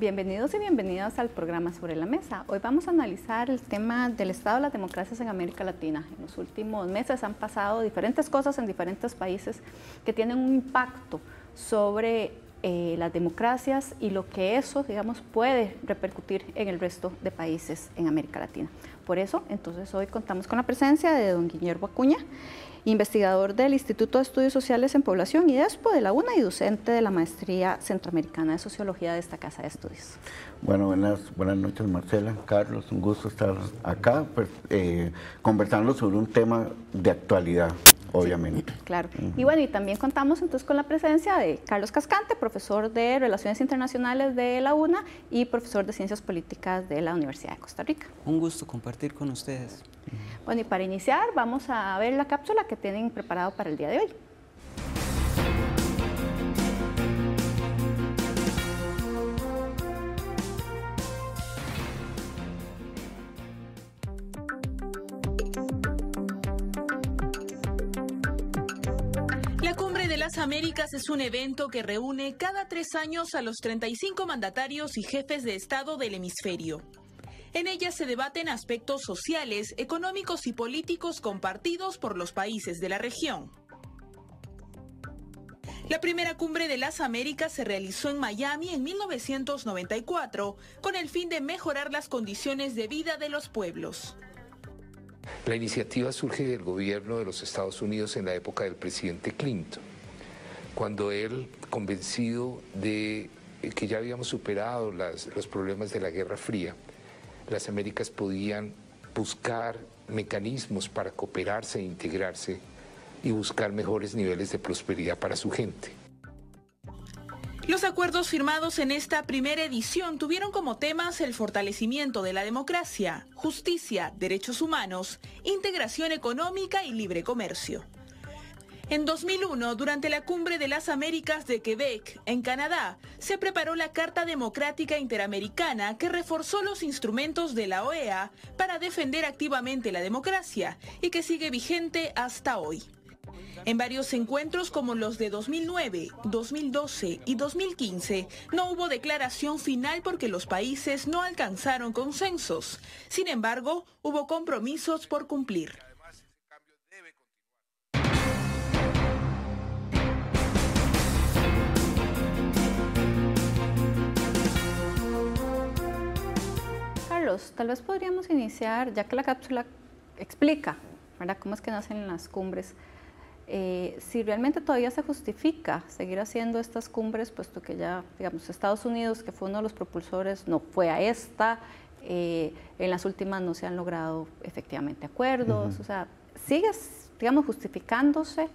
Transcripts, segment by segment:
Bienvenidos y bienvenidas al programa Sobre la Mesa. Hoy vamos a analizar el tema del estado de las democracias en América Latina. En los últimos meses han pasado diferentes cosas en diferentes países que tienen un impacto sobre las democracias y lo que eso, digamos, puede repercutir en el resto de países en América Latina. Por eso, entonces, hoy contamos con la presencia de don Guillermo Acuña, investigador del Instituto de Estudios Sociales en Población y IDESPO de la UNA y docente de la Maestría Centroamericana de Sociología de esta Casa de Estudios. Bueno, buenas noches, Marcela, Carlos, un gusto estar acá, pues, conversando sobre un tema de actualidad, obviamente. Sí, claro. Y bueno, y también contamos entonces con la presencia de Carlos Cascante, profesor de Relaciones Internacionales de la UNA y profesor de Ciencias Políticas de la Universidad de Costa Rica. Un gusto compartir con ustedes. Bueno, y para iniciar vamos a ver la cápsula que tienen preparado para el día de hoy. La Cumbre de las Américas es un evento que reúne cada 3 años a los 35 mandatarios y jefes de Estado del hemisferio. En ella se debaten aspectos sociales, económicos y políticos compartidos por los países de la región. La primera Cumbre de las Américas se realizó en Miami en 1994 con el fin de mejorar las condiciones de vida de los pueblos. La iniciativa surge del gobierno de los Estados Unidos en la época del presidente Clinton, cuando él, convencido de que ya habíamos superado los problemas de la Guerra Fría, las Américas podían buscar mecanismos para cooperarse e integrarse y buscar mejores niveles de prosperidad para su gente. Los acuerdos firmados en esta primera edición tuvieron como temas el fortalecimiento de la democracia, justicia, derechos humanos, integración económica y libre comercio. En 2001, durante la Cumbre de las Américas de Quebec, en Canadá, se preparó la Carta Democrática Interamericana que reforzó los instrumentos de la OEA para defender activamente la democracia y que sigue vigente hasta hoy. En varios encuentros como los de 2009, 2012 y 2015, no hubo declaración final porque los países no alcanzaron consensos. Sin embargo, hubo compromisos por cumplir. Carlos, tal vez podríamos iniciar, ya que la cápsula explica, ¿verdad?, cómo es que nacen las cumbres, si realmente todavía se justifica seguir haciendo estas cumbres, puesto que ya, digamos, Estados Unidos, que fue uno de los propulsores, no fue a esta, en las últimas no se han logrado efectivamente acuerdos, o sea, ¿sigue, digamos, justificándose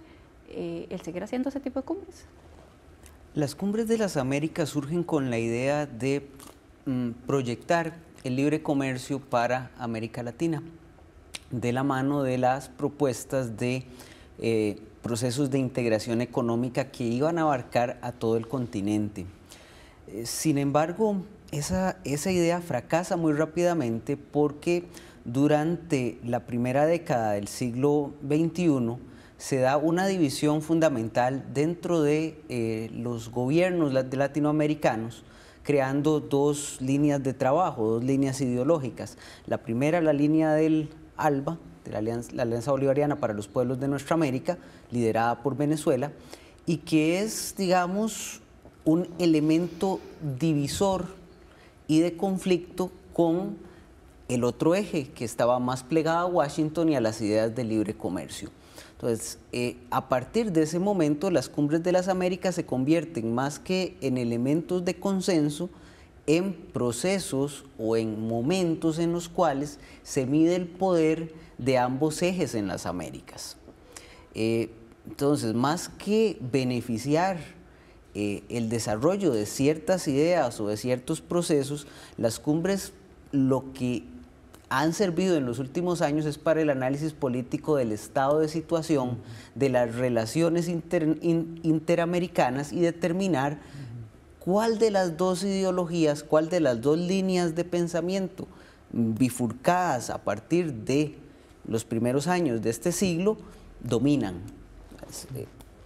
el seguir haciendo ese tipo de cumbres? Las cumbres de las Américas surgen con la idea de proyectar el libre comercio para América Latina, de la mano de las propuestas de procesos de integración económica que iban a abarcar a todo el continente. Sin embargo, esa idea fracasa muy rápidamente porque durante la primera década del siglo XXI se da una división fundamental dentro de los gobiernos latinoamericanos, creando dos líneas de trabajo, dos líneas ideológicas. La primera, la línea del ALBA, de la Alianza Bolivariana para los Pueblos de Nuestra América, liderada por Venezuela, y que es, digamos, un elemento divisor y de conflicto con el otro eje que estaba más plegado a Washington y a las ideas de libre comercio. Entonces, a partir de ese momento, las cumbres de las Américas se convierten más que en elementos de consenso, en procesos o en momentos en los cuales se mide el poder de ambos ejes en las Américas. Entonces, más que beneficiar el desarrollo de ciertas ideas o de ciertos procesos, las cumbres lo que han servido en los últimos años es para el análisis político del estado de situación, de las relaciones interamericanas y determinar cuál de las dos ideologías, cuál de las dos líneas de pensamiento bifurcadas a partir de los primeros años de este siglo dominan.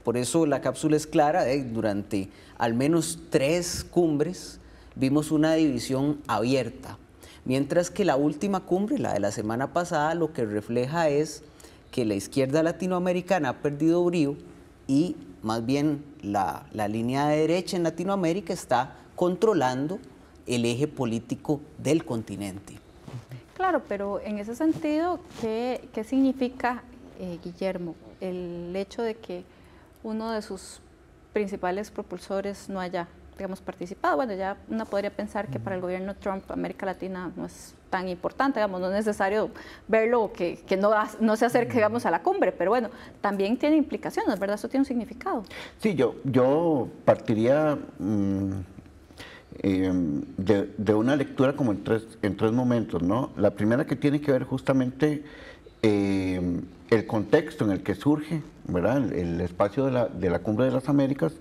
Por eso la cápsula es clara, durante al menos 3 cumbres vimos una división abierta, mientras que la última cumbre, la de la semana pasada, lo que refleja es que la izquierda latinoamericana ha perdido brío y más bien la línea de derecha en Latinoamérica está controlando el eje político del continente. Claro, pero en ese sentido, ¿qué significa, Guillermo, el hecho de que uno de sus principales propulsores no haya, digamos, participado? Bueno, ya uno podría pensar que para el gobierno Trump América Latina no es tan importante, digamos, no es necesario verlo, que no se acerque, digamos, a la cumbre, pero bueno, también tiene implicaciones, ¿verdad? Eso tiene un significado. Sí, yo partiría de una lectura como en tres momentos, ¿no? La primera, que tiene que ver justamente el contexto en el que surge, ¿verdad? El espacio de la Cumbre de las Américas,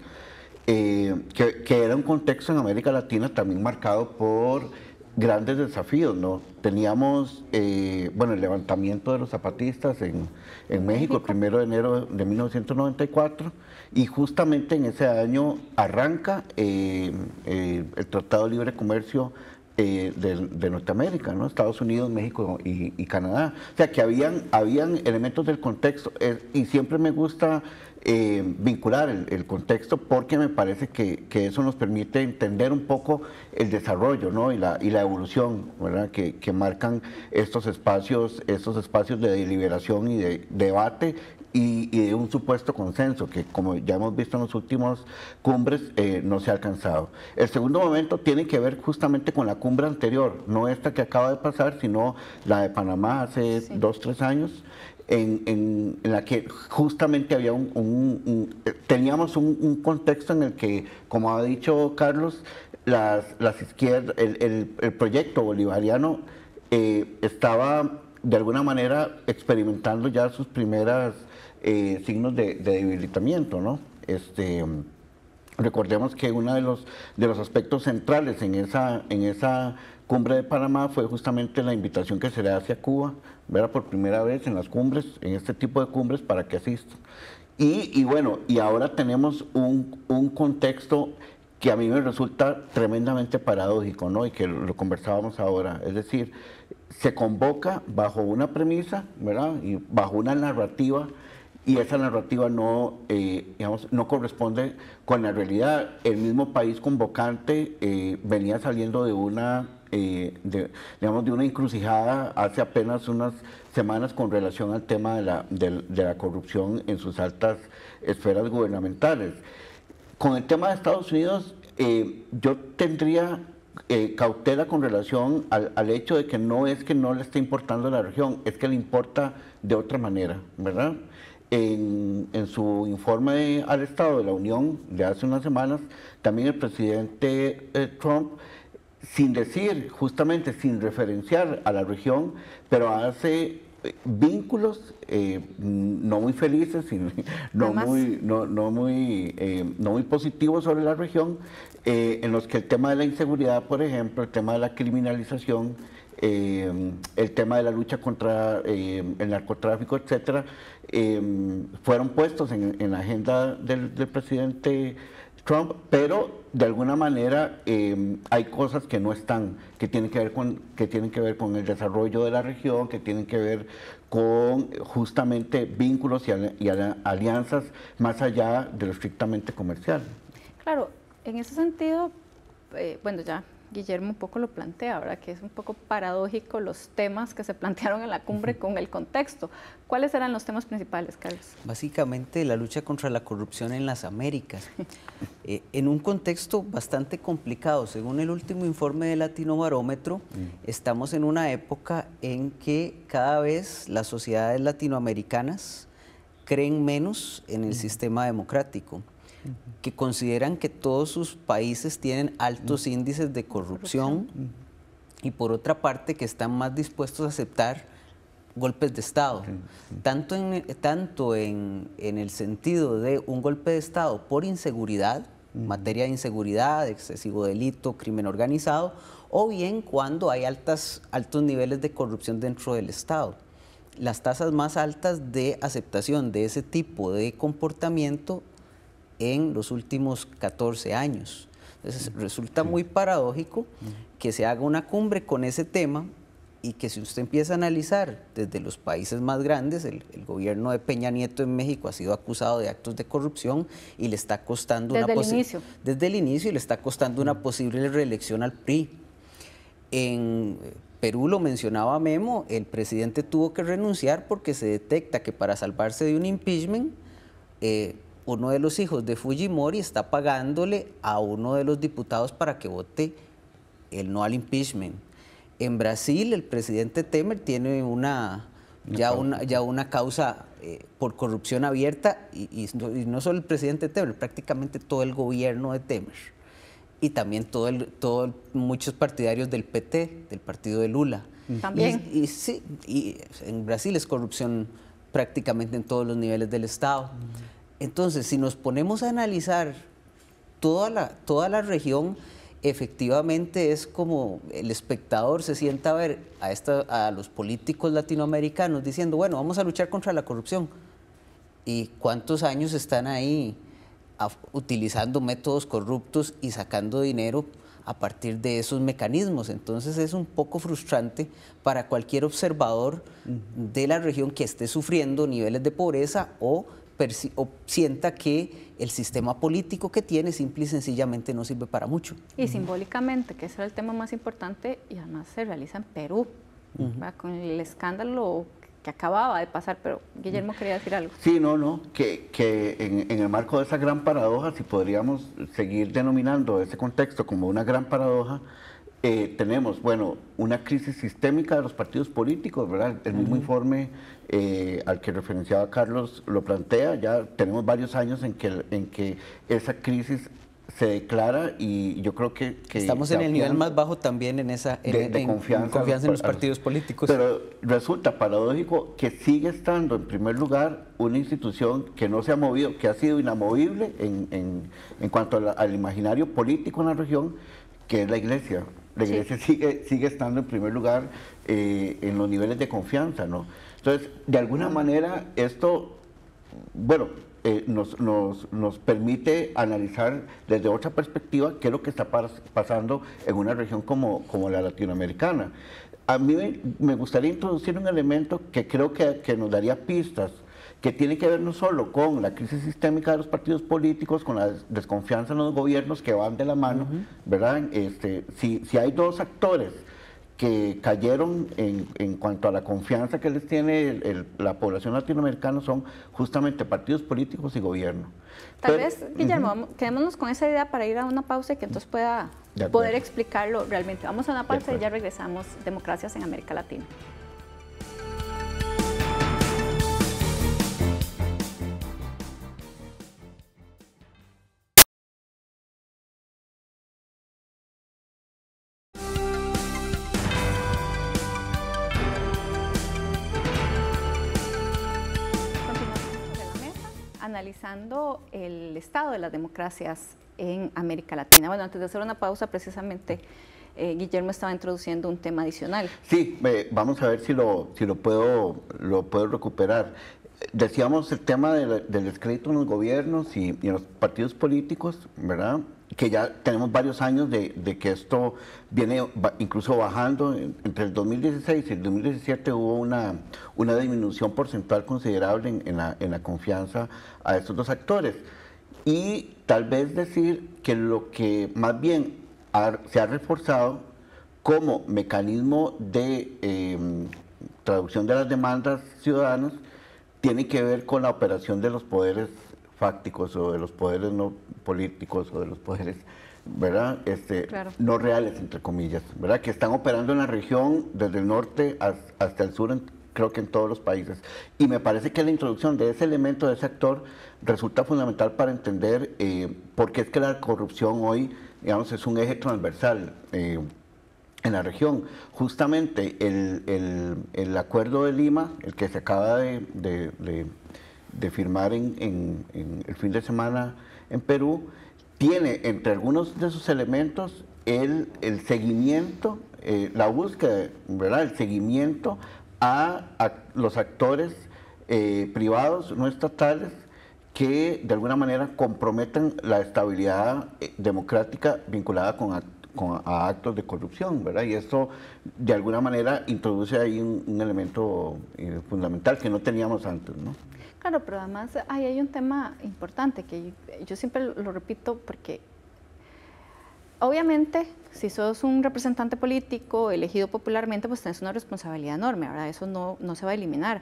que era un contexto en América Latina también marcado por grandes desafíos, ¿no? Teníamos, el levantamiento de los zapatistas en México, el 1 de enero de 1994, y justamente en ese año arranca el Tratado de Libre Comercio de Norteamérica, ¿no? Estados Unidos, México y Canadá. O sea, que habían elementos del contexto, y siempre me gusta vincular el contexto, porque me parece que eso nos permite entender un poco el desarrollo, ¿no? y la evolución, ¿verdad? Que marcan estos espacios de deliberación y de debate y de un supuesto consenso que, como ya hemos visto en las últimas cumbres, no se ha alcanzado. El segundo momento tiene que ver justamente con la cumbre anterior, no esta que acaba de pasar, sino la de Panamá hace 2 o 3 años, en la que justamente había teníamos un contexto en el que, como ha dicho Carlos, las izquierdas, el proyecto bolivariano estaba de alguna manera experimentando ya sus primeras signos de debilitamiento, ¿no? Recordemos que uno de los aspectos centrales en esa cumbre de Panamá fue justamente la invitación que se le hace a Cuba, ¿verdad? Por primera vez en las cumbres, en este tipo de cumbres, para que asistan. Y ahora tenemos un contexto que a mí me resulta tremendamente paradójico, ¿no? Y que lo conversábamos ahora, es decir, se convoca bajo una premisa, ¿verdad? Y bajo una narrativa, y esa narrativa no corresponde con la realidad. El mismo país convocante venía saliendo de una encrucijada hace apenas unas semanas con relación al tema de la corrupción en sus altas esferas gubernamentales. Con el tema de Estados Unidos, yo tendría cautela con relación al hecho de que no es que no le esté importando la región, es que le importa de otra manera, ¿verdad? En su informe al Estado de la Unión de hace unas semanas, también el presidente Trump, sin decir, justamente sin referenciar a la región, pero hace vínculos no muy felices, no muy positivos sobre la región, en los que el tema de la inseguridad, por ejemplo, el tema de la criminalización, el tema de la lucha contra el narcotráfico, etcétera, fueron puestos en la agenda del presidente Trump, pero de alguna manera hay cosas que no están, que tienen que ver con el desarrollo de la región, que tienen que ver con justamente vínculos y alianzas más allá de lo estrictamente comercial. Claro, en ese sentido, ya Guillermo un poco lo plantea, ¿verdad? Que es un poco paradójico los temas que se plantearon en la cumbre con el contexto. ¿Cuáles eran los temas principales, Carlos? Básicamente la lucha contra la corrupción en las Américas, en un contexto bastante complicado. Según el último informe de Latinobarómetro, estamos en una época en que cada vez las sociedades latinoamericanas creen menos en el sistema democrático, que consideran que todos sus países tienen altos índices de corrupción y por otra parte que están más dispuestos a aceptar golpes de Estado, tanto en el sentido de un golpe de Estado por inseguridad, materia de inseguridad, excesivo delito, crimen organizado, o bien cuando hay altos niveles de corrupción dentro del Estado. Las tasas más altas de aceptación de ese tipo de comportamiento en los últimos 14 años. Entonces, resulta muy paradójico que se haga una cumbre con ese tema y que si usted empieza a analizar desde los países más grandes, el gobierno de Peña Nieto en México ha sido acusado de actos de corrupción y le está costando desde el inicio y le está costando una posible reelección al PRI. En Perú, lo mencionaba Memo, el presidente tuvo que renunciar porque se detecta que para salvarse de un impeachment, uno de los hijos de Fujimori está pagándole a uno de los diputados para que vote el no al impeachment. En Brasil, el presidente Temer tiene ya una causa por corrupción abierta y no solo el presidente Temer, prácticamente todo el gobierno de Temer. Y también muchos partidarios del PT, del partido de Lula. También. Y en Brasil es corrupción prácticamente en todos los niveles del Estado. Entonces, si nos ponemos a analizar toda la región, efectivamente es como el espectador se sienta a ver a los políticos latinoamericanos diciendo, bueno, vamos a luchar contra la corrupción. ¿Y cuántos años están ahí utilizando métodos corruptos y sacando dinero a partir de esos mecanismos? Entonces es un poco frustrante para cualquier observador de la región que esté sufriendo niveles de pobreza o sienta que el sistema político que tiene simple y sencillamente no sirve para mucho. Y simbólicamente, que ese era el tema más importante, y además se realiza en Perú, con el escándalo que acababa de pasar, pero Guillermo quería decir algo. Sí, que en el marco de esa gran paradoja, si podríamos seguir denominando ese contexto como una gran paradoja, tenemos, bueno, una crisis sistémica de los partidos políticos, ¿verdad? El mismo informe al que referenciaba Carlos lo plantea, ya tenemos varios años en que esa crisis se declara y yo creo que estamos en el nivel más bajo también en confianza en los partidos políticos. Pero resulta paradójico que sigue estando en primer lugar una institución que no se ha movido, que ha sido inamovible en cuanto al imaginario político en la región, que es la Iglesia. La Iglesia sigue estando en primer lugar en los niveles de confianza, ¿no? Entonces, de alguna manera, esto, bueno, nos permite analizar desde otra perspectiva qué es lo que está pasando en una región como la latinoamericana. A mí me gustaría introducir un elemento que creo que nos daría pistas, que tiene que ver no solo con la crisis sistémica de los partidos políticos, con la desconfianza en los gobiernos que van de la mano, ¿verdad? Si hay dos actores que cayeron en cuanto a la confianza que les tiene la población latinoamericana, son justamente partidos políticos y gobierno. Tal vez, Guillermo, quedémonos con esa idea para ir a una pausa y que entonces pueda poder explicarlo realmente. Vamos a una pausa y ya regresamos. Democracias en América Latina. Analizando el estado de las democracias en América Latina. Bueno, antes de hacer una pausa, precisamente, Guillermo estaba introduciendo un tema adicional. Sí, vamos a ver si lo puedo recuperar. Decíamos el tema del descrédito en los gobiernos y en los partidos políticos, ¿verdad? Que ya tenemos varios años de que esto viene incluso bajando. Entre el 2016 y el 2017 hubo una disminución porcentual considerable en la confianza a estos dos actores. Y tal vez decir que lo que más bien se ha reforzado como mecanismo de traducción de las demandas ciudadanas tiene que ver con la operación de los poderes fácticos o de los poderes no políticos o de los poderes, ¿verdad? Claro. No reales, entre comillas, ¿verdad? Que están operando en la región desde el norte hasta el sur, creo que en todos los países. Y me parece que la introducción de ese elemento, de ese actor, resulta fundamental para entender por qué es que la corrupción hoy, digamos, es un eje transversal en la región. Justamente el acuerdo de Lima, el que se acaba de firmar en el fin de semana en Perú, tiene entre algunos de sus elementos el seguimiento, la búsqueda, ¿verdad? El seguimiento a los actores privados no estatales que de alguna manera comprometan la estabilidad democrática vinculada a actos de corrupción, ¿verdad? Y esto de alguna manera introduce ahí un elemento fundamental que no teníamos antes, ¿no? Claro, pero además ahí hay un tema importante que yo siempre lo repito porque obviamente si sos un representante político elegido popularmente pues tenés una responsabilidad enorme, ¿verdad? Eso no se va a eliminar,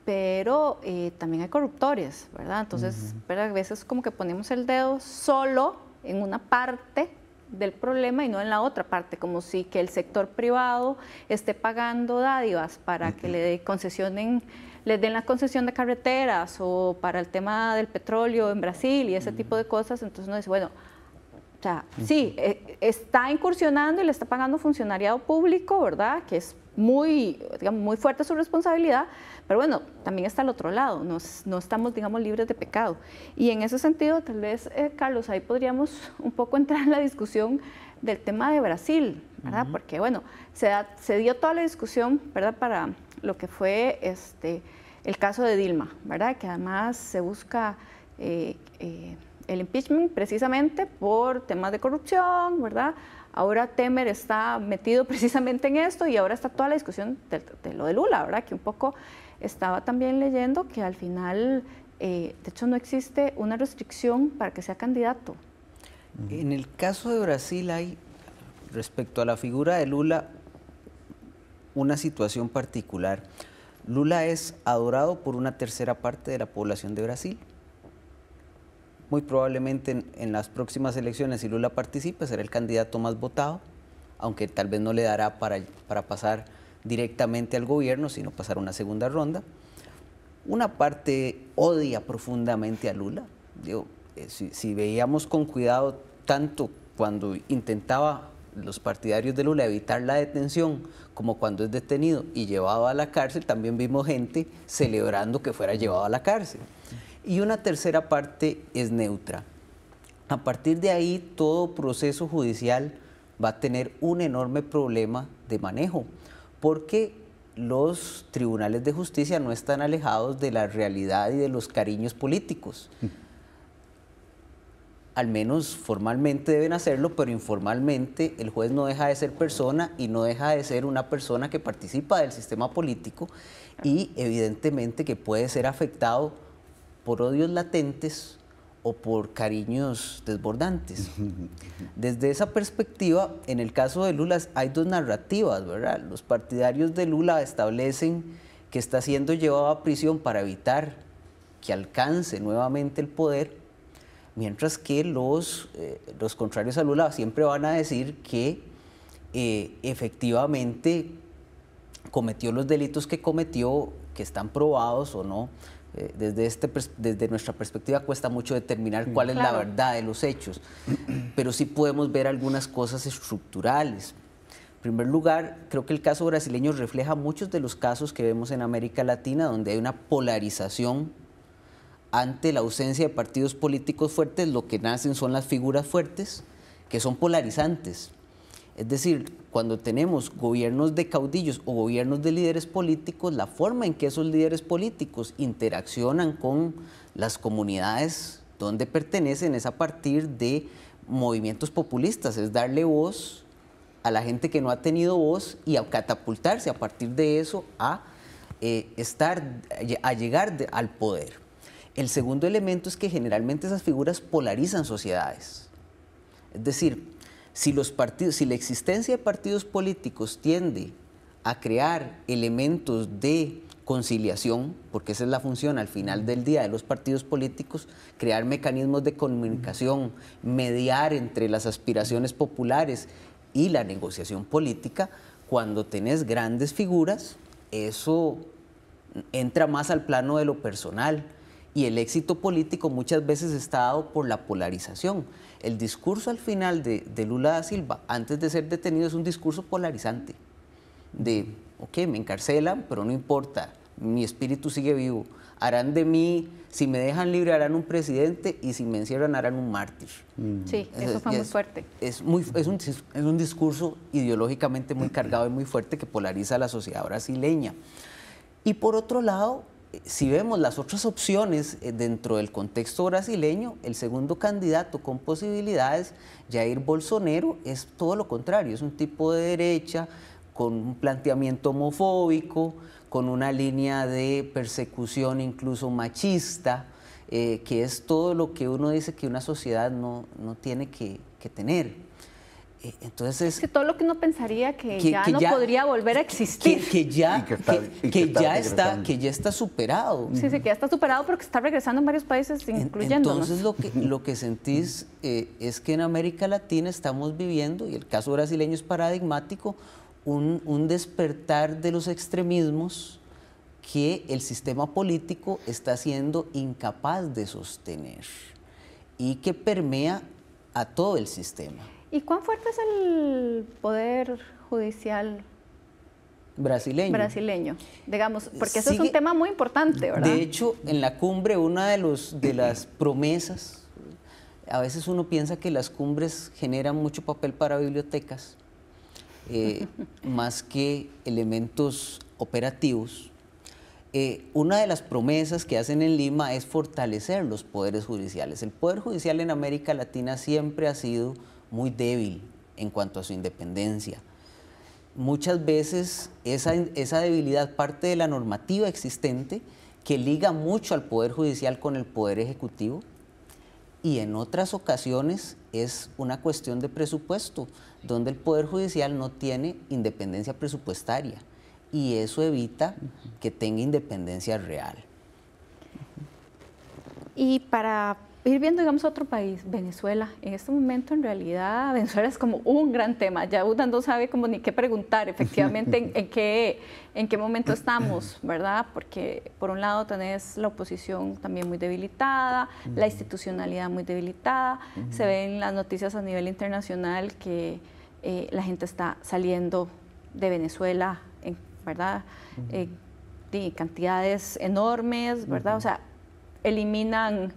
pero también hay corruptores, ¿verdad? Entonces, pero a veces como que ponemos el dedo solo en una parte del problema y no en la otra parte, como si que el sector privado esté pagando dádivas para que les den la concesión de carreteras o para el tema del petróleo en Brasil y ese tipo de cosas. Entonces uno dice, bueno, o sea, sí, está incursionando y le está pagando funcionariado público, ¿verdad? Que es muy, digamos, muy fuerte su responsabilidad, pero bueno, también está al otro lado, no estamos, digamos, libres de pecado. Y en ese sentido, tal vez, Carlos, ahí podríamos un poco entrar en la discusión del tema de Brasil, ¿verdad? Porque, bueno, se dio toda la discusión, ¿verdad?, para lo que fue el caso de Dilma, ¿verdad?, que además se busca el impeachment precisamente por temas de corrupción, ¿verdad? Ahora Temer está metido precisamente en esto y ahora está toda la discusión de lo de Lula, ¿verdad? Que un poco estaba también leyendo que al final, de hecho, no existe una restricción para que sea candidato. En el caso de Brasil hay, respecto a la figura de Lula, una situación particular. Lula es adorado por una tercera parte de la población de Brasil. Muy probablemente en las próximas elecciones, si Lula participe, será el candidato más votado, aunque tal vez no le dará para pasar directamente al gobierno, sino pasar una segunda ronda. Una parte odia profundamente a Lula. Digo, si veíamos con cuidado, tanto cuando intentaba los partidarios de Lula evitar la detención, como cuando es detenido y llevado a la cárcel, también vimos gente celebrando que fuera llevado a la cárcel. Y una tercera parte es neutra. A partir de ahí, todo proceso judicial va a tener un enorme problema de manejo, porque los tribunales de justicia no están alejados de la realidad y de los cariños políticos. Al menos formalmente deben hacerlo, pero informalmente el juez no deja de ser persona y no deja de ser una persona que participa del sistema político y evidentemente que puede ser afectado por odios latentes o por cariños desbordantes. Desde esa perspectiva, en el caso de Lula hay dos narrativas, ¿verdad? Los partidarios de Lula establecen que está siendo llevado a prisión para evitar que alcance nuevamente el poder, mientras que los contrarios a Lula siempre van a decir que efectivamente cometió los delitos que cometió, que están probados o no. Desde nuestra perspectiva cuesta mucho determinar cuál es la verdad de los hechos, pero sí podemos ver algunas cosas estructurales. En primer lugar, creo que el caso brasileño refleja muchos de los casos que vemos en América Latina, donde hay una polarización ante la ausencia de partidos políticos fuertes. Lo que nacen son las figuras fuertes, que son polarizantes. Es decir, cuando tenemos gobiernos de caudillos o gobiernos de líderes políticos, la forma en que esos líderes políticos interaccionan con las comunidades donde pertenecen es a partir de movimientos populistas, es darle voz a la gente que no ha tenido voz y a catapultarse a partir de eso a llegar al poder. El segundo elemento es que generalmente esas figuras polarizan sociedades. Es decir, si la existencia de partidos políticos tiende a crear elementos de conciliación, porque esa es la función al final del día de los partidos políticos, crear mecanismos de comunicación, mediar entre las aspiraciones populares y la negociación política, cuando tenés grandes figuras, eso entra más al plano de lo personal. Y el éxito político muchas veces está dado por la polarización. El discurso al final de Lula da Silva, antes de ser detenido, es un discurso polarizante. De, ok, me encarcelan, pero no importa, mi espíritu sigue vivo. Harán de mí, si me dejan libre, harán un presidente, y si me encierran, harán un mártir. Sí, eso fue muy fuerte. Es un discurso ideológicamente muy cargado y muy fuerte que polariza a la sociedad brasileña. Y por otro lado, si vemos las otras opciones dentro del contexto brasileño, el segundo candidato con posibilidades, Jair Bolsonaro, es todo lo contrario, es un tipo de derecha con un planteamiento homofóbico, con una línea de persecución incluso machista, que es todo lo que uno dice que una sociedad no tiene que tener. Entonces es que todo lo que uno pensaría que ya no podría volver a existir. Que ya está superado. Sí, que ya está superado, pero que está regresando en varios países, incluyéndonos. Entonces lo que sentís es que en América Latina estamos viviendo, y el caso brasileño es paradigmático, un despertar de los extremismos que el sistema político está siendo incapaz de sostener y que permea a todo el sistema. ¿Y cuán fuerte es el poder judicial brasileño? Digamos, porque eso es un tema muy importante, ¿verdad? De hecho, en la cumbre, una de las promesas, a veces uno piensa que las cumbres generan mucho papel para bibliotecas, más que elementos operativos. Una de las promesas que hacen en Lima es fortalecer los poderes judiciales. El poder judicial en América Latina siempre ha sido muy débil en cuanto a su independencia. Muchas veces esa debilidad parte de la normativa existente que liga mucho al Poder Judicial con el Poder Ejecutivo, y en otras ocasiones es una cuestión de presupuesto, donde el Poder Judicial no tiene independencia presupuestaria, y eso evita que tenga independencia real. Y para ir viendo, digamos, otro país, Venezuela. En este momento, en realidad, Venezuela es como un gran tema. Ya uno no sabe como ni qué preguntar, efectivamente, en qué momento estamos, ¿verdad? Porque, por un lado, tenés la oposición también muy debilitada, la institucionalidad muy debilitada. Se ven las noticias a nivel internacional que la gente está saliendo de Venezuela, ¿verdad? De cantidades enormes, ¿verdad? O sea, eliminan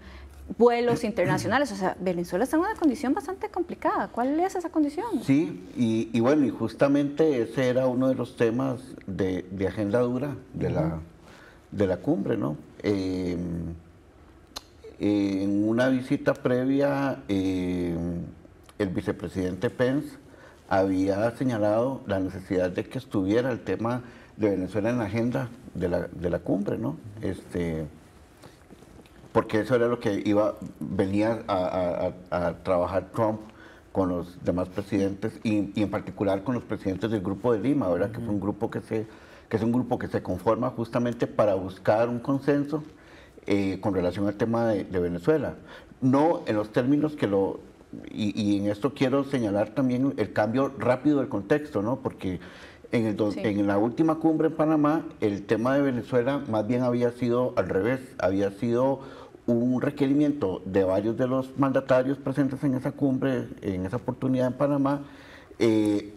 vuelos internacionales. O sea, Venezuela está en una condición bastante complicada. ¿Cuál es esa condición? Sí, y bueno, y justamente ese era uno de los temas de agenda dura de la cumbre, ¿no? En una visita previa, el vicepresidente Pence había señalado la necesidad de que estuviera el tema de Venezuela en la agenda de la cumbre, ¿no? Porque eso era lo que venía a trabajar Trump con los demás presidentes y en particular con los presidentes del Grupo de Lima, ¿verdad? Que es un grupo que se conforma justamente para buscar un consenso con relación al tema de Venezuela. No en los términos que y en esto quiero señalar también el cambio rápido del contexto, ¿no? Porque en la última cumbre en Panamá, el tema de Venezuela más bien había sido al revés, había sido un requerimiento de varios de los mandatarios presentes en esa cumbre, en esa oportunidad en Panamá,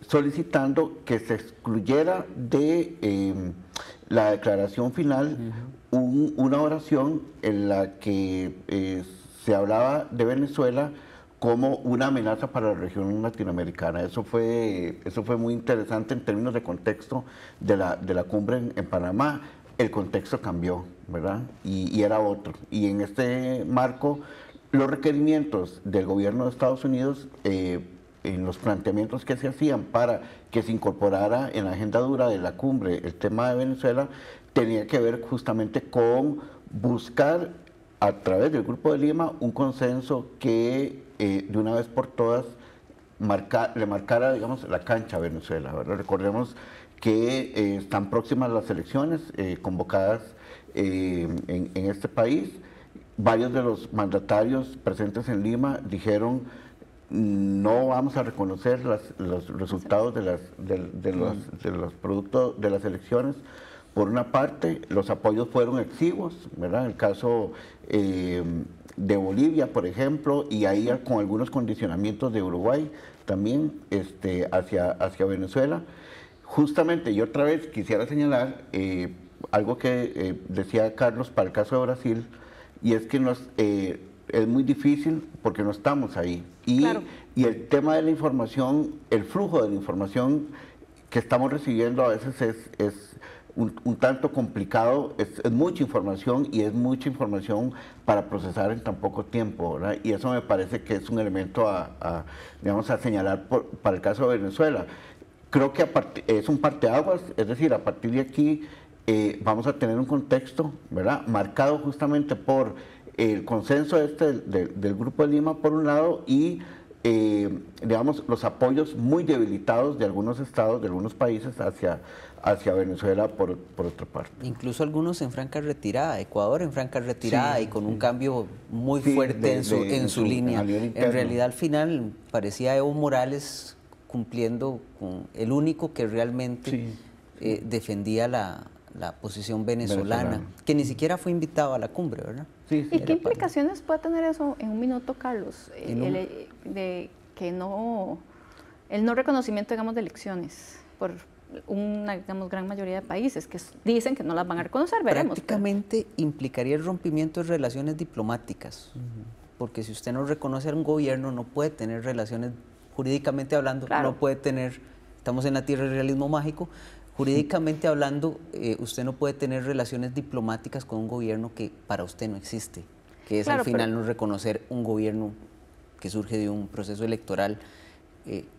solicitando que se excluyera de la declaración final una oración en la que se hablaba de Venezuela como una amenaza para la región latinoamericana. Eso fue muy interesante en términos de contexto de la cumbre en Panamá. El contexto cambió, ¿verdad? Y era otro. Y en este marco, los requerimientos del gobierno de Estados Unidos, en los planteamientos que se hacían para que se incorporara en la agenda dura de la cumbre el tema de Venezuela, tenía que ver justamente con buscar a través del Grupo de Lima un consenso que de una vez por todas le marcara, digamos, la cancha a Venezuela, ¿verdad? Recordemos que están próximas las elecciones convocadas en este país. Varios de los mandatarios presentes en Lima dijeron: no vamos a reconocer los resultados de los productos de las elecciones. Por una parte, los apoyos fueron exiguos, ¿verdad? En el caso de Bolivia, por ejemplo, y ahí con algunos condicionamientos de Uruguay también hacia Venezuela. Justamente, y otra vez quisiera señalar algo que decía Carlos para el caso de Brasil, y es que es muy difícil porque no estamos ahí. Claro. Y el tema de la información, el flujo de la información que estamos recibiendo a veces es un tanto complicado, es mucha información y es mucha información para procesar en tan poco tiempo, ¿verdad? Y eso me parece que es un elemento digamos, a señalar para el caso de Venezuela. Creo que es un parteaguas, es decir, a partir de aquí vamos a tener un contexto, ¿verdad?, marcado justamente por el consenso del Grupo de Lima por un lado y digamos, los apoyos muy debilitados de algunos estados, de algunos países hacia Venezuela por otra parte. Incluso algunos en franca retirada, Ecuador en franca retirada, y con un cambio muy fuerte en su línea. En realidad al final parecía Evo Morales cumpliendo con el único que realmente defendía la posición venezolana, que ni siquiera fue invitado a la cumbre, ¿verdad? ¿Y qué implicaciones puede tener eso en un minuto, Carlos? De que el no reconocimiento, digamos, de elecciones por una, digamos, gran mayoría de países que dicen que no las van a reconocer, veremos. Prácticamente implicaría el rompimiento de relaciones diplomáticas, porque si usted no reconoce a un gobierno, no puede tener relaciones, jurídicamente hablando, no puede tener, estamos en la tierra del realismo mágico, jurídicamente hablando, usted no puede tener relaciones diplomáticas con un gobierno que para usted no existe, que es al final no reconocer un gobierno que surge de un proceso electoral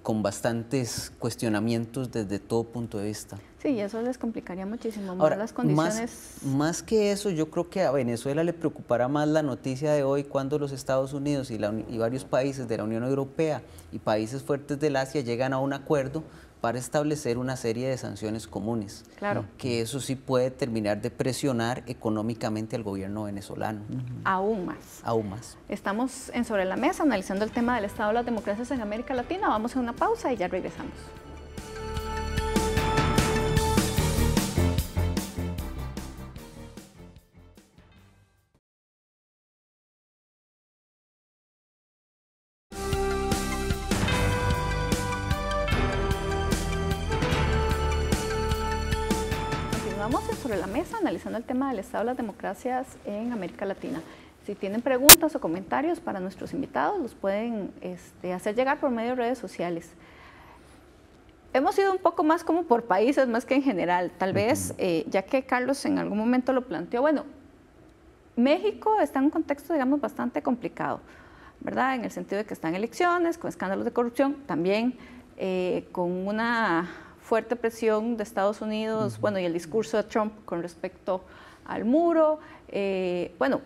con bastantes cuestionamientos desde todo punto de vista. Sí, y eso les complicaría muchísimo más las condiciones. Más que eso, yo creo que a Venezuela le preocupará más la noticia de hoy cuando los Estados Unidos y varios países de la Unión Europea y países fuertes del Asia llegan a un acuerdo para establecer una serie de sanciones comunes. Claro. Que eso sí puede terminar de presionar económicamente al gobierno venezolano. Aún más. Aún más. Estamos en Sobre la Mesa analizando el tema del estado de las democracias en América Latina. Vamos a una pausa y ya regresamos. Sobre la Mesa, analizando el tema del estado de las democracias en América Latina. Si tienen preguntas o comentarios para nuestros invitados, los pueden hacer llegar por medio de redes sociales. Hemos ido un poco más como por países, más que en general. Tal vez, ya que Carlos en algún momento lo planteó, bueno, México está en un contexto, digamos, bastante complicado, ¿verdad? En el sentido de que están elecciones, con escándalos de corrupción, también con una fuerte presión de Estados Unidos, bueno, y el discurso de Trump con respecto al muro. Bueno,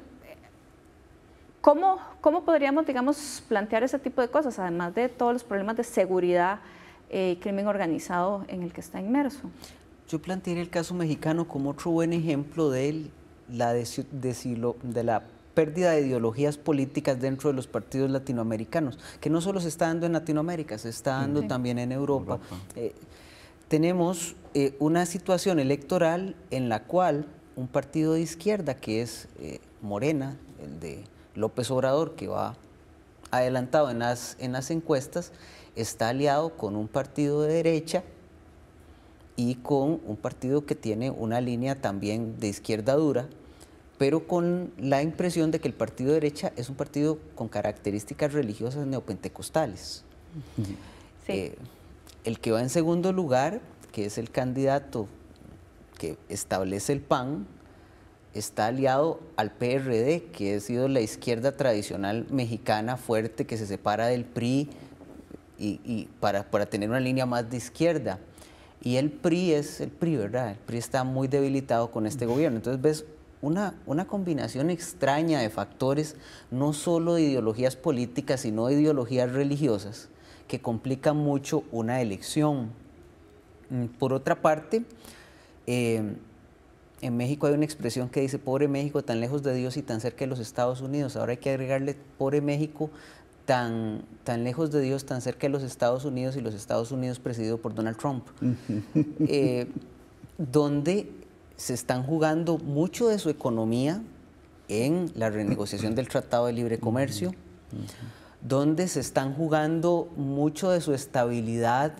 ¿cómo podríamos, digamos, plantear ese tipo de cosas, además de todos los problemas de seguridad y crimen organizado en el que está inmerso? Yo plantearía el caso mexicano como otro buen ejemplo de la pérdida de ideologías políticas dentro de los partidos latinoamericanos, que no solo se está dando en Latinoamérica, se está dando también en Europa. Tenemos una situación electoral en la cual un partido de izquierda, que es Morena, el de López Obrador, que va adelantado en las encuestas, está aliado con un partido de derecha y con un partido que tiene una línea también de izquierda dura, pero con la impresión de que el partido de derecha es un partido con características religiosas neopentecostales. Sí. El que va en segundo lugar, que es el candidato que establece el PAN, está aliado al PRD, que ha sido la izquierda tradicional mexicana fuerte que se separa del PRI y para tener una línea más de izquierda. Y el PRI es el PRI, ¿verdad? El PRI está muy debilitado con este gobierno. Entonces ves una combinación extraña de factores, no solo de ideologías políticas, sino de ideologías religiosas, que complica mucho una elección. Por otra parte, en México hay una expresión que dice: pobre México, tan lejos de Dios y tan cerca de los Estados Unidos. Ahora hay que agregarle: pobre México, tan lejos de Dios, tan cerca de los Estados Unidos, y los Estados Unidos presidido por Donald Trump, donde se están jugando mucho de su economía en la renegociación del Tratado de Libre Comercio, donde se están jugando mucho de su estabilidad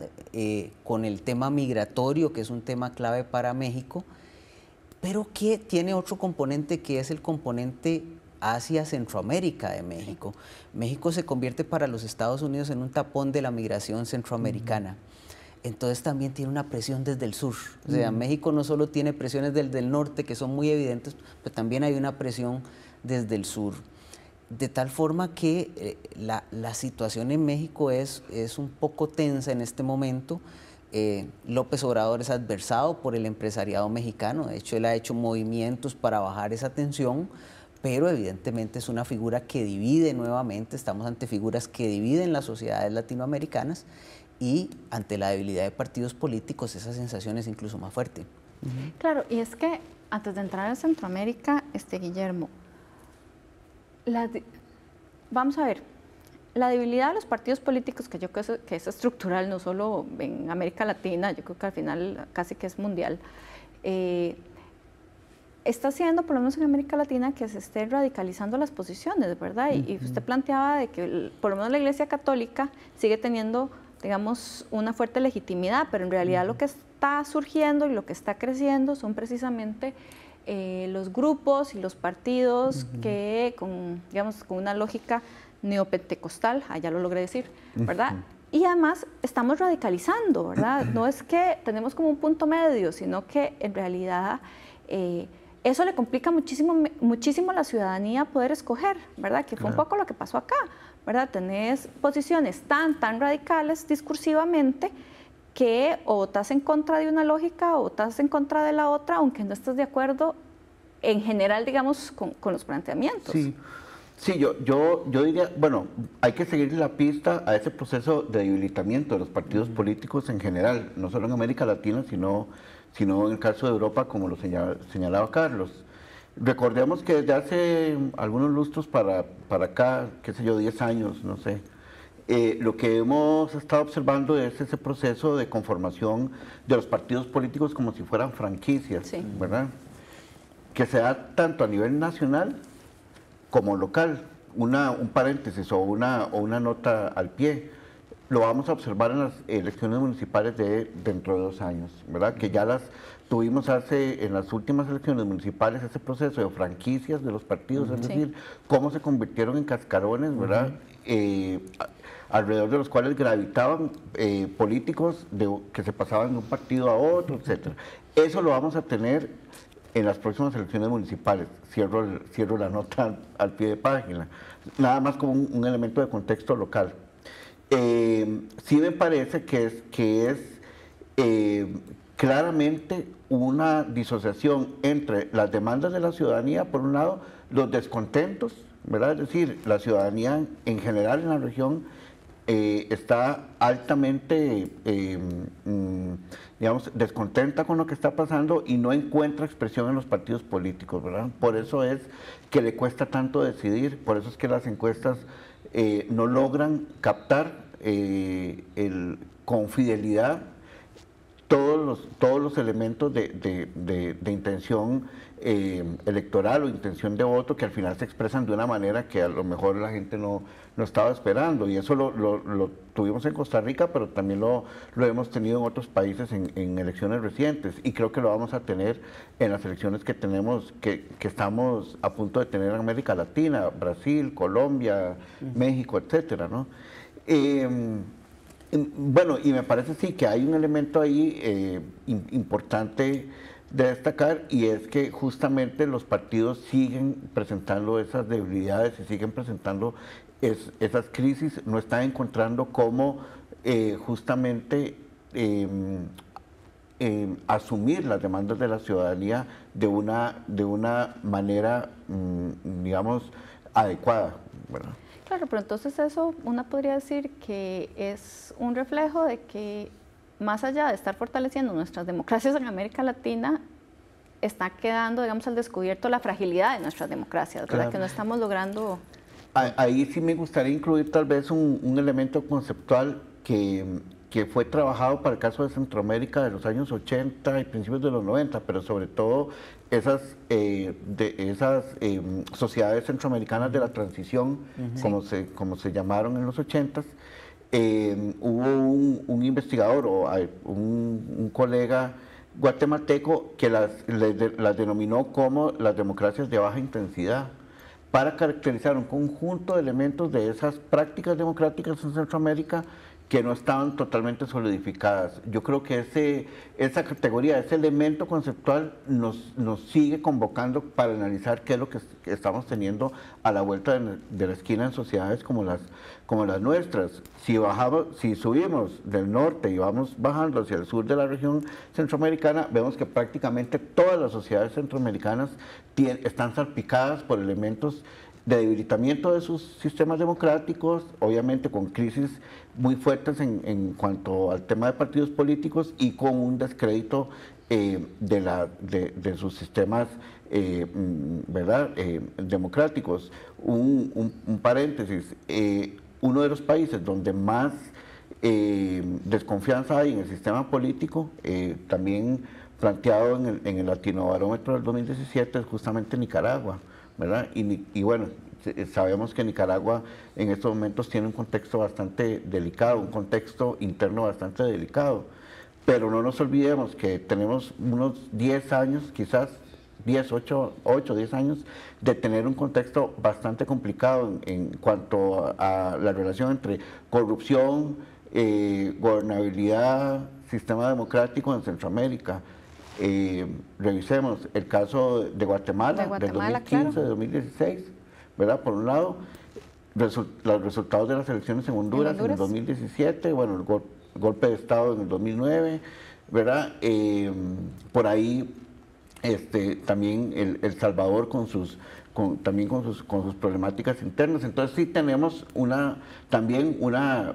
con el tema migratorio, que es un tema clave para México, pero que tiene otro componente, que es el componente Asia-Centroamérica de México. México se convierte para los Estados Unidos en un tapón de la migración centroamericana. entonces también tiene una presión desde el sur. O sea, México no solo tiene presiones desde el norte, que son muy evidentes, pero también hay una presión desde el sur. De tal forma que la situación en México es un poco tensa en este momento. López Obrador es adversado por el empresariado mexicano, de hecho él ha hecho movimientos para bajar esa tensión, pero evidentemente es una figura que divide nuevamente, estamos ante figuras que dividen las sociedades latinoamericanas y ante la debilidad de partidos políticos esa sensación es incluso más fuerte. Claro, y es que antes de entrar a Centroamérica, Guillermo, vamos a ver, la debilidad de los partidos políticos, que yo creo que es estructural, no solo en América Latina, yo creo que al final casi que es mundial, está haciendo, por lo menos en América Latina, que se esté radicalizando las posiciones, ¿verdad? Y usted planteaba de que por lo menos la Iglesia Católica sigue teniendo, digamos, una fuerte legitimidad, pero en realidad lo que está surgiendo y lo que está creciendo son precisamente los grupos y los partidos que, digamos, con una lógica neopentecostal, ya lo logré decir, ¿verdad? Y además estamos radicalizando, ¿verdad? No es que tenemos como un punto medio, sino que en realidad eso le complica muchísimo a la ciudadanía poder escoger, ¿verdad? Que fue un poco lo que pasó acá, ¿verdad? Tenés posiciones tan radicales discursivamente que o votas en contra de una lógica o votas en contra de la otra, aunque no estés de acuerdo en general, digamos, con los planteamientos. Sí, yo diría, bueno, hay que seguir la pista a ese proceso de debilitamiento de los partidos políticos en general, no solo en América Latina, sino en el caso de Europa, como lo señalaba Carlos. Recordemos que desde hace algunos lustros para acá, qué sé yo, 10 años, no sé, lo que hemos estado observando es ese proceso de conformación de los partidos políticos como si fueran franquicias, ¿verdad? Que se da tanto a nivel nacional como local. Un paréntesis o una nota al pie. Lo vamos a observar en las elecciones municipales de dentro de 2 años, ¿verdad? Que ya las tuvimos en las últimas elecciones municipales, ese proceso de franquicias de los partidos, es decir, cómo se convirtieron en cascarones, ¿verdad? Alrededor de los cuales gravitaban políticos que se pasaban de un partido a otro, etcétera. Eso lo vamos a tener en las próximas elecciones municipales. Cierro la nota al pie de página. Nada más como un elemento de contexto local. Sí me parece que es claramente una disociación entre las demandas de la ciudadanía, por un lado, los descontentos, ¿verdad? Es decir, la ciudadanía en general en la región está altamente, digamos, descontenta con lo que está pasando y no encuentra expresión en los partidos políticos, ¿verdad? Por eso es que le cuesta tanto decidir, por eso es que las encuestas no logran captar con fidelidad todos los elementos de intención electoral o intención de voto que al final se expresan de una manera que a lo mejor la gente no estaba esperando, y eso lo tuvimos en Costa Rica, pero también lo hemos tenido en otros países en elecciones recientes, y creo que lo vamos a tener en las elecciones que tenemos, que estamos a punto de tener en América Latina, Brasil, Colombia, México, etcétera, ¿no? Bueno, y me parece sí que hay un elemento ahí importante de destacar, y es que justamente los partidos siguen presentando esas debilidades y siguen presentando esas crisis, no están encontrando cómo justamente asumir las demandas de la ciudadanía de una manera, digamos, adecuada, ¿verdad? Claro, pero entonces eso uno podría decir que es un reflejo de que más allá de estar fortaleciendo nuestras democracias en América Latina, está quedando, digamos, al descubierto la fragilidad de nuestras democracias, ¿verdad? Claro. Que no estamos logrando... Ahí sí me gustaría incluir tal vez un elemento conceptual que fue trabajado para el caso de Centroamérica de los años 80 y principios de los 90, pero sobre todo esas sociedades centroamericanas de la transición, como se llamaron en los 80s. Hubo un investigador o un colega guatemalteco que las denominó como las democracias de baja intensidad, para caracterizar un conjunto de elementos de esas prácticas democráticas en Centroamérica que no estaban totalmente solidificadas. Yo creo que esa categoría, ese elemento conceptual nos sigue convocando para analizar qué es lo que estamos teniendo a la vuelta de la esquina en sociedades como las nuestras. Si subimos del norte y vamos bajando hacia el sur de la región centroamericana, vemos que prácticamente todas las sociedades centroamericanas están salpicadas por elementos de debilitamiento de sus sistemas democráticos, obviamente con crisis muy fuertes en cuanto al tema de partidos políticos y con un descrédito de sus sistemas ¿verdad? Democráticos. Un paréntesis, uno de los países donde más desconfianza hay en el sistema político, también planteado en el Latinobarómetro del 2017, es justamente Nicaragua, ¿verdad? Y bueno, sabemos que Nicaragua en estos momentos tiene un contexto bastante delicado, un contexto interno bastante delicado, pero no nos olvidemos que tenemos unos 10 años, quizás 8, 10 años, de tener un contexto bastante complicado en cuanto a la relación entre corrupción, gobernabilidad, sistema democrático en Centroamérica. Revisemos el caso de Guatemala, del 2015, claro, de 2016, ¿verdad? Por un lado, los resultados de las elecciones en Honduras en el 2017, bueno, el golpe de Estado en el 2009, ¿verdad? Por ahí también El Salvador con sus problemáticas internas. Entonces sí tenemos también una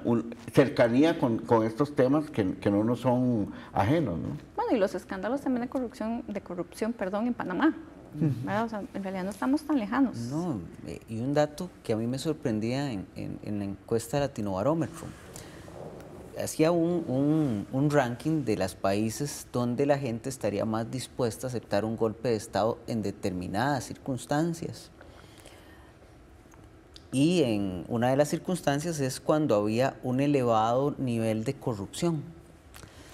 cercanía con estos temas que no nos son ajenos, ¿no? Bueno, y los escándalos también de corrupción, en Panamá, ¿verdad? O sea, en realidad no estamos tan lejanos. No, y un dato que a mí me sorprendía en la encuesta Latinobarómetro, hacía un ranking de los países donde la gente estaría más dispuesta a aceptar un golpe de Estado en determinadas circunstancias. Y en una de las circunstancias es cuando había un elevado nivel de corrupción.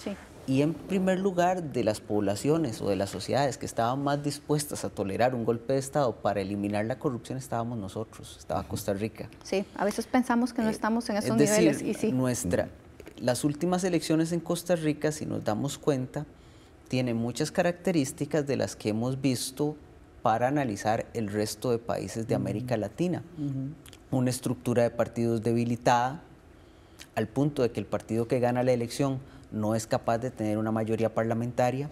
Sí. Y en primer lugar, de las poblaciones o de las sociedades que estaban más dispuestas a tolerar un golpe de Estado para eliminar la corrupción, estábamos nosotros, estaba Costa Rica. Sí, a veces pensamos que no estamos en esos niveles, y sí. Las últimas elecciones en Costa Rica, si nos damos cuenta, tienen muchas características de las que hemos visto para analizar el resto de países de América Latina. Una estructura de partidos debilitada, al punto de que el partido que gana la elección no es capaz de tener una mayoría parlamentaria.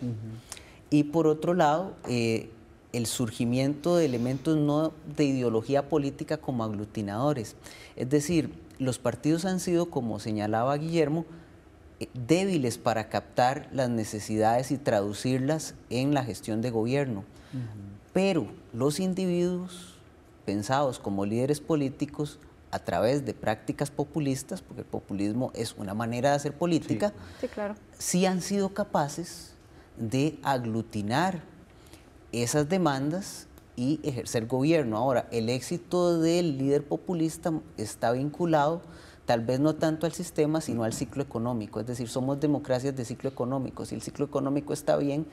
Y por otro lado, el surgimiento de elementos no de ideología política como aglutinadores. Es decir, los partidos han sido, como señalaba Guillermo, débiles para captar las necesidades y traducirlas en la gestión de gobierno. Pero los individuos, pensados como líderes políticos, a través de prácticas populistas, porque el populismo es una manera de hacer política, sí, claro, sí han sido capaces de aglutinar esas demandas y ejercer gobierno. Ahora, el éxito del líder populista está vinculado tal vez no tanto al sistema, sino al ciclo económico. Es decir, somos democracias de ciclo económico. Si el ciclo económico está bien,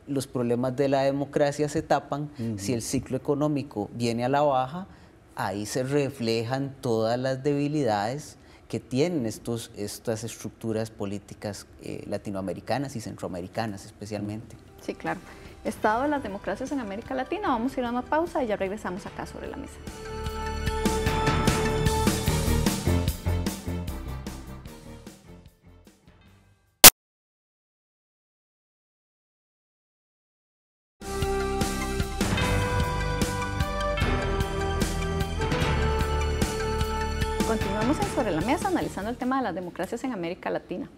los problemas de la democracia se tapan. Si el ciclo económico viene a la baja, ahí se reflejan todas las debilidades que tienen estas estructuras políticas latinoamericanas y centroamericanas especialmente. Sí, claro. Estado de las democracias en América Latina. Vamos a ir a una pausa y ya regresamos acá sobre la mesa. Continuamos en Sobre la Mesa analizando el tema de las democracias en América Latina.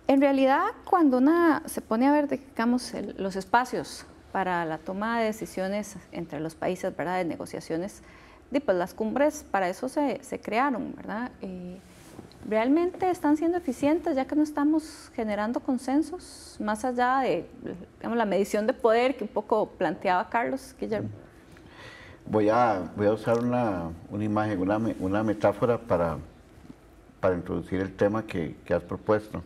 En realidad, cuando una se pone a ver, digamos, los espacios para la toma de decisiones entre los países, ¿verdad?, de negociaciones, pues las cumbres para eso se crearon, ¿verdad? Realmente están siendo eficientes, ya que no estamos generando consensos, más allá de, digamos, la medición de poder que un poco planteaba Carlos, Guillermo. Voy a usar una imagen, una metáfora para introducir el tema que has propuesto.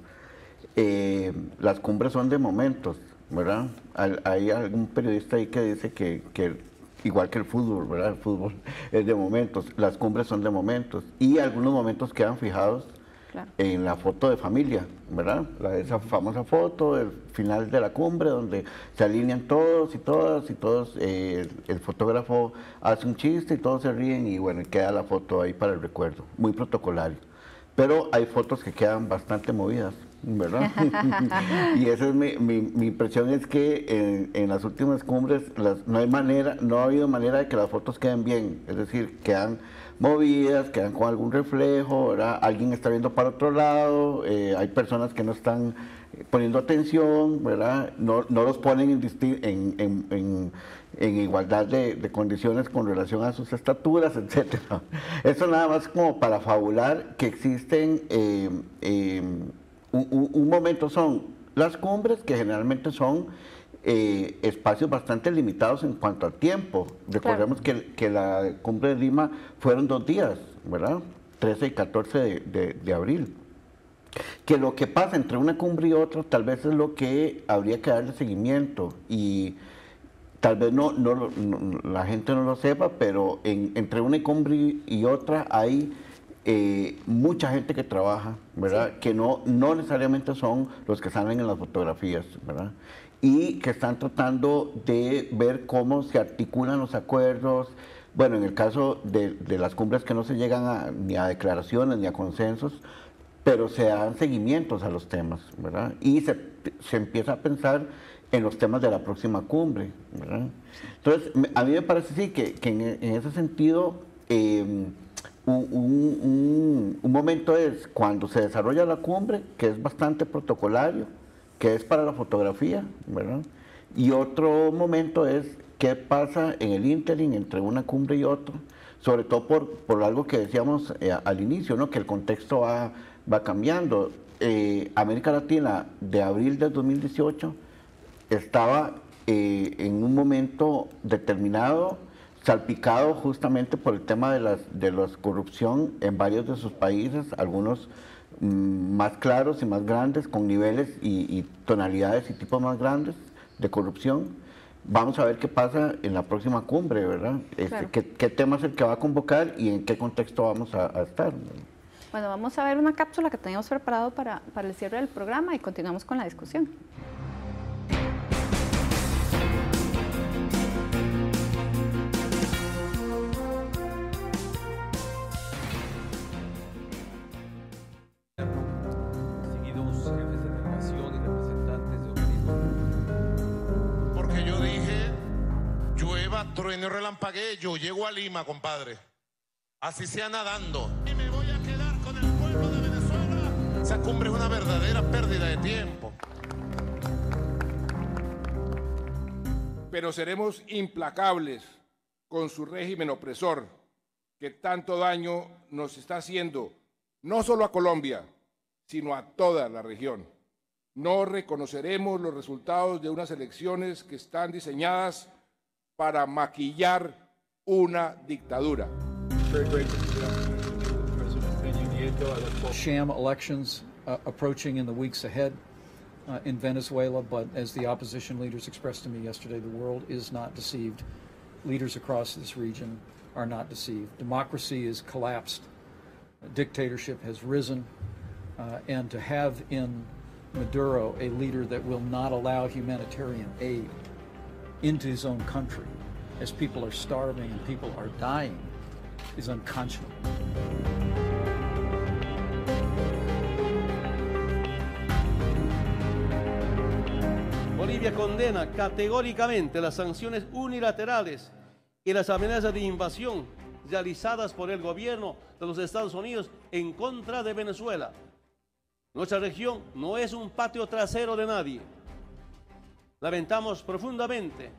Las cumbres son de momentos, ¿verdad? Hay algún periodista ahí que dice que igual que el fútbol, ¿verdad? El fútbol es de momentos, las cumbres son de momentos y algunos momentos quedan fijados en la foto de familia, ¿verdad? Esa famosa foto del final de la cumbre donde se alinean todos y todas y todos, el fotógrafo hace un chiste y todos se ríen y bueno, queda la foto ahí para el recuerdo, muy protocolario. Pero hay fotos que quedan bastante movidas, ¿verdad? Y esa es mi impresión, es que en las últimas cumbres no ha habido manera de que las fotos queden bien, es decir, quedan movidas, quedan con algún reflejo, ¿verdad? Alguien está viendo para otro lado, hay personas que no están poniendo atención, ¿verdad? No los ponen en igualdad de condiciones con relación a sus estaturas, etcétera. Eso nada más como para fabular que existen un momento son las cumbres, que generalmente son espacios bastante limitados en cuanto al tiempo. Recordemos que la cumbre de Lima fueron 2 días, ¿verdad? 13 y 14 de abril. Que lo que pasa entre una cumbre y otra tal vez es lo que habría que darle seguimiento y tal vez la gente no lo sepa, pero entre una cumbre y otra hay mucha gente que trabaja, ¿verdad? Sí. Que no necesariamente son los que salen en las fotografías, ¿verdad? Y que están tratando de ver cómo se articulan los acuerdos. Bueno, en el caso de las cumbres que no se llegan ni a declaraciones ni a consensos, pero se dan seguimientos a los temas, ¿verdad? Y se empieza a pensar en los temas de la próxima cumbre, ¿verdad? Entonces, a mí me parece sí que en ese sentido, un momento es cuando se desarrolla la cumbre, que es bastante protocolario, que es para la fotografía, ¿verdad? Y otro momento es qué pasa en el ínterin entre una cumbre y otra, sobre todo por algo que decíamos al inicio, ¿no? Que el contexto va cambiando. América Latina de abril del 2018 estaba en un momento determinado, salpicado justamente por el tema de la corrupción en varios de sus países, algunos más claros y más grandes, con niveles y tonalidades y tipos más grandes de corrupción. Vamos a ver qué pasa en la próxima cumbre, ¿verdad? Claro. ¿Qué tema es el que va a convocar y en qué contexto vamos a estar? Bueno, vamos a ver una cápsula que teníamos preparado para el cierre del programa y continuamos con la discusión. Trueno y relampaguee, yo llego a Lima, compadre. Así sea nadando. Y me voy a quedar con el pueblo de Venezuela. Esa cumbre es una verdadera pérdida de tiempo. Pero seremos implacables con su régimen opresor, que tanto daño nos está haciendo, no solo a Colombia, sino a toda la región. No reconoceremos los resultados de unas elecciones que están diseñadas para maquillar una dictadura. Sham elections approaching in the weeks ahead in Venezuela, but as the opposition leaders expressed to me yesterday, the world is not deceived. Leaders across this region are not deceived. Democracy is collapsed. Dictatorship has risen. And to have in Maduro a leader that will not allow humanitarian aid into his own country as people are starving and people are dying is unconscionable. Bolivia condena categóricamente las sanciones unilaterales y las amenazas de invasión realizadas por el gobierno de los Estados Unidos en contra de Venezuela. Nuestra región no es un patio trasero de nadie. Lamentamos profundamente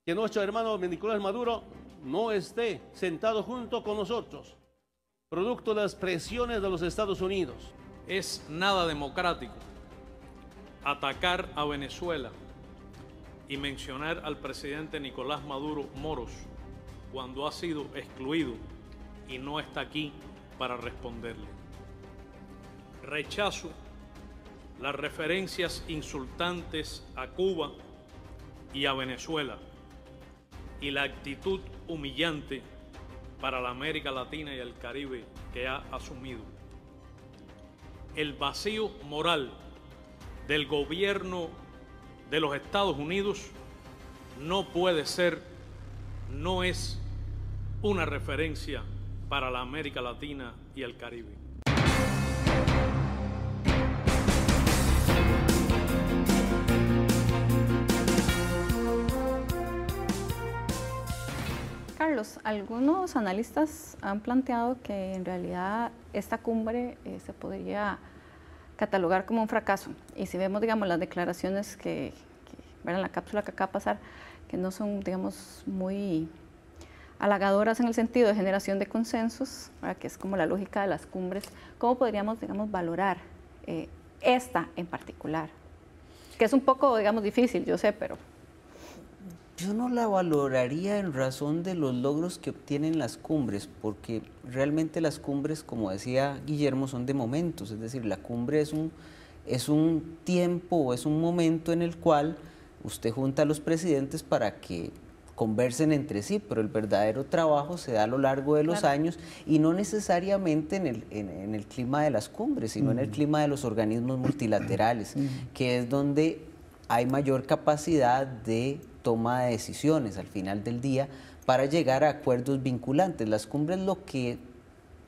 que nuestro hermano Nicolás Maduro no esté sentado junto con nosotros, producto de las presiones de los Estados Unidos. Es nada democrático atacar a Venezuela y mencionar al presidente Nicolás Maduro Moros cuando ha sido excluido y no está aquí para responderle. Rechazo las referencias insultantes a Cuba y a Venezuela, y la actitud humillante para la América Latina y el Caribe que ha asumido. El vacío moral del gobierno de los Estados Unidos no puede ser, no es una referencia para la América Latina y el Caribe. Carlos, algunos analistas han planteado que en realidad esta cumbre se podría catalogar como un fracaso. Y si vemos, digamos, las declaraciones que en la cápsula que acaba de pasar, que no son, digamos, muy halagadoras en el sentido de generación de consensos, ¿verdad?, que es como la lógica de las cumbres, ¿cómo podríamos, digamos, valorar esta en particular? Que es un poco, digamos, difícil, yo sé, pero... Yo no la valoraría en razón de los logros que obtienen las cumbres, porque realmente las cumbres, como decía Guillermo, son de momentos, es decir, la cumbre es un tiempo, es un momento en el cual usted junta a los presidentes para que conversen entre sí, pero el verdadero trabajo se da a lo largo de los años y no necesariamente en el clima de las cumbres, sino en el clima de los organismos multilaterales, que es donde hay mayor capacidad de toma de decisiones al final del día para llegar a acuerdos vinculantes. Las cumbres lo que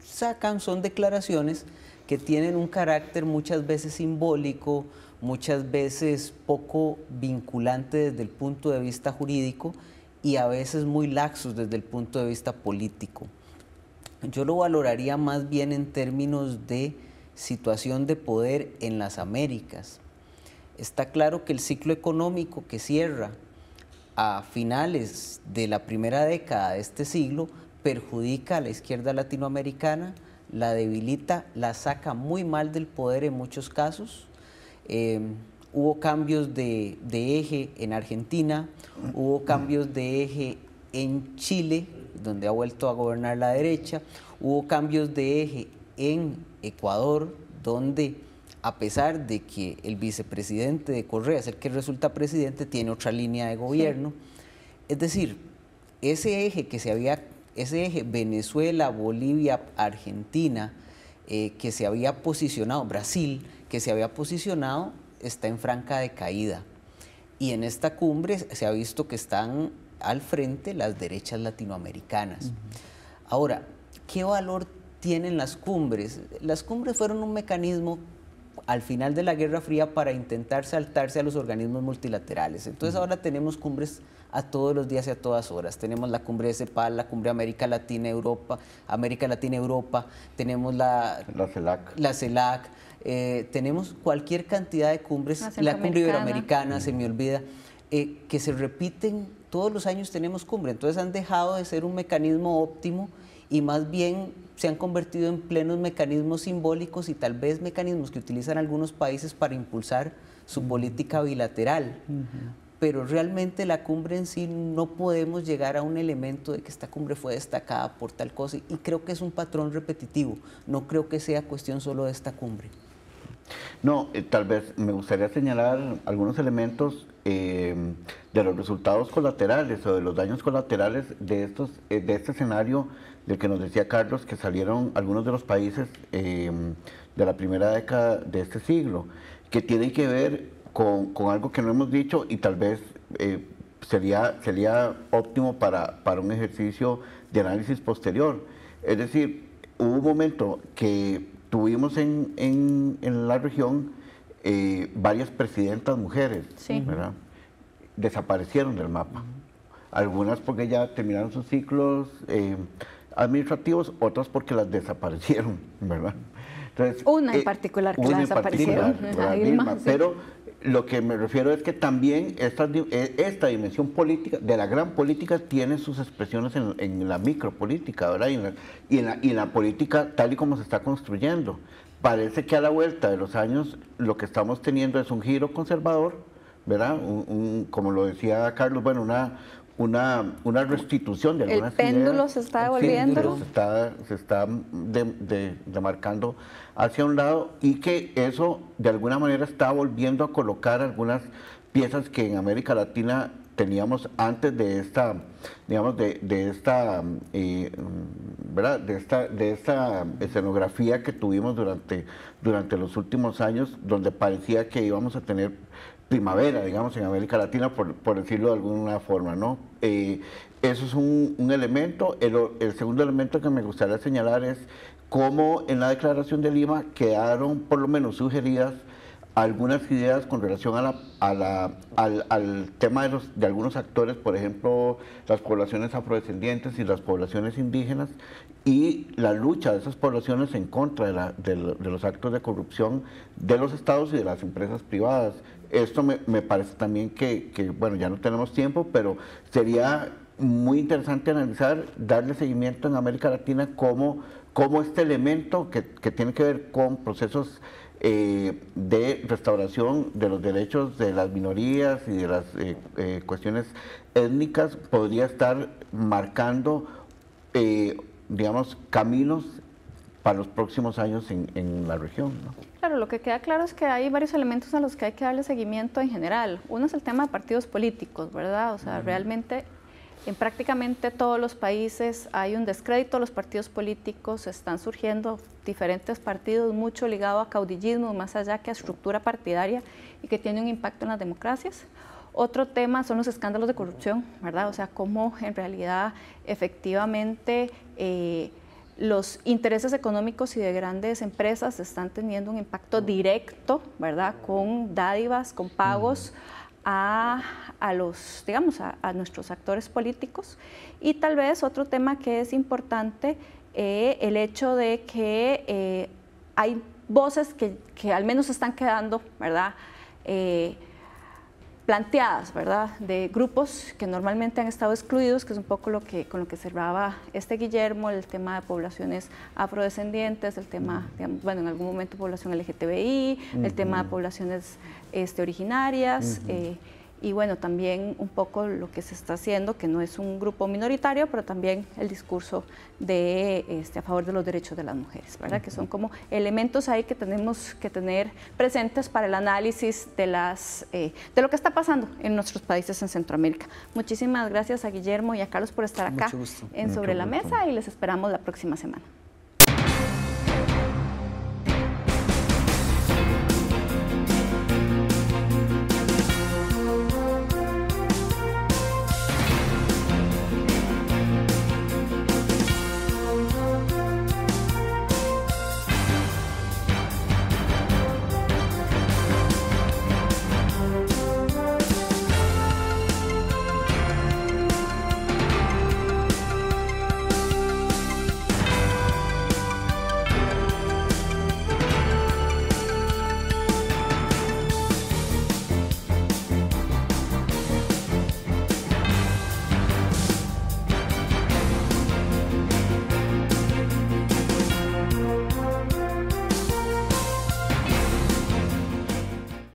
sacan son declaraciones que tienen un carácter muchas veces simbólico, muchas veces poco vinculante desde el punto de vista jurídico y a veces muy laxos desde el punto de vista político. Yo lo valoraría más bien en términos de situación de poder en las Américas. Está claro que el ciclo económico que cierra a finales de la primera década de este siglo perjudica a la izquierda latinoamericana, la debilita, la saca muy mal del poder en muchos casos. Hubo cambios de eje en Argentina, hubo cambios de eje en Chile, donde ha vuelto a gobernar la derecha, hubo cambios de eje en Ecuador, donde a pesar de que el vicepresidente de Correa es el que resulta presidente, tiene otra línea de gobierno. Sí. Es decir, ese eje Venezuela, Bolivia, Argentina, que se había posicionado, Brasil, que se había posicionado, está en franca decaída. Y en esta cumbre se ha visto que están al frente las derechas latinoamericanas. Ahora, ¿qué valor tienen las cumbres? Las cumbres fueron un mecanismo al final de la Guerra Fría para intentar saltarse a los organismos multilaterales. Entonces ahora tenemos cumbres a todos los días y a todas horas. Tenemos la cumbre de CEPAL, la cumbre América Latina-Europa, tenemos la CELAC, tenemos cualquier cantidad de cumbres, la cumbre iberoamericana, se me olvida, que se repiten, todos los años tenemos cumbre. Entonces han dejado de ser un mecanismo óptimo y más bien se han convertido en plenos mecanismos simbólicos y tal vez mecanismos que utilizan algunos países para impulsar su política bilateral. Pero realmente la cumbre en sí no podemos llegar a un elemento de que esta cumbre fue destacada por tal cosa y creo que es un patrón repetitivo, no creo que sea cuestión solo de esta cumbre. No, tal vez me gustaría señalar algunos elementos de los resultados colaterales o de los daños colaterales de este escenario del que nos decía Carlos, que salieron algunos de los países de la primera década de este siglo, que tienen que ver con algo que no hemos dicho y tal vez sería óptimo para un ejercicio de análisis posterior. Es decir, hubo un momento que tuvimos en la región varias presidentas mujeres, ¿verdad? Desaparecieron del mapa. Algunas porque ya terminaron sus ciclos administrativos, otras porque las desaparecieron, ¿verdad? Entonces, una en particular que la desaparecieron, Dilma, pero lo que me refiero es que también esta dimensión política, de la gran política, tiene sus expresiones en la micropolítica, ¿verdad? Y en la política tal y como se está construyendo. Parece que a la vuelta de los años lo que estamos teniendo es un giro conservador, ¿verdad? Como lo decía Carlos, bueno, una restitución de algunas ideas. El péndulo se está devolviendo. Se está demarcando hacia un lado y que eso de alguna manera está volviendo a colocar algunas piezas que en América Latina teníamos antes de esta, digamos, ¿verdad? de esta escenografía que tuvimos durante los últimos años, donde parecía que íbamos a tener primavera, digamos, en América Latina, por decirlo de alguna forma, ¿no? Eso es un elemento. El segundo elemento que me gustaría señalar es cómo en la Declaración de Lima quedaron por lo menos sugeridas algunas ideas con relación al tema de algunos actores, por ejemplo, las poblaciones afrodescendientes y las poblaciones indígenas, y la lucha de esas poblaciones en contra de los actos de corrupción de los estados y de las empresas privadas. Esto me parece también que, bueno, ya no tenemos tiempo, pero sería muy interesante analizar, darle seguimiento en América Latina como este elemento que tiene que ver con procesos de restauración de los derechos de las minorías y de las cuestiones étnicas podría estar marcando, digamos, caminos para los próximos años en la región, ¿no? Claro, lo que queda claro es que hay varios elementos a los que hay que darle seguimiento en general. Uno es el tema de partidos políticos, ¿verdad? O sea, realmente en prácticamente todos los países hay un descrédito a los partidos políticos, están surgiendo diferentes partidos, mucho ligado a caudillismo, más allá que a estructura partidaria, y que tiene un impacto en las democracias. Otro tema son los escándalos de corrupción, ¿verdad? O sea, cómo en realidad efectivamente los intereses económicos y de grandes empresas están teniendo un impacto directo, ¿verdad? Con dádivas, con pagos a los, digamos, a nuestros actores políticos. Y tal vez otro tema que es importante, el hecho de que hay voces que al menos están quedando, ¿verdad? Planteadas, ¿verdad? De grupos que normalmente han estado excluidos, que es un poco con lo que cerraba Guillermo, el tema de poblaciones afrodescendientes, el tema, digamos, bueno, en algún momento población LGTBI, el tema de poblaciones originarias, y bueno, también un poco lo que se está haciendo, que no es un grupo minoritario, pero también el discurso de a favor de los derechos de las mujeres, ¿verdad? Que son como elementos ahí que tenemos que tener presentes para el análisis de lo que está pasando en nuestros países en Centroamérica. Muchísimas gracias a Guillermo y a Carlos por estar acá en Sobre la Mesa, y les esperamos la próxima semana.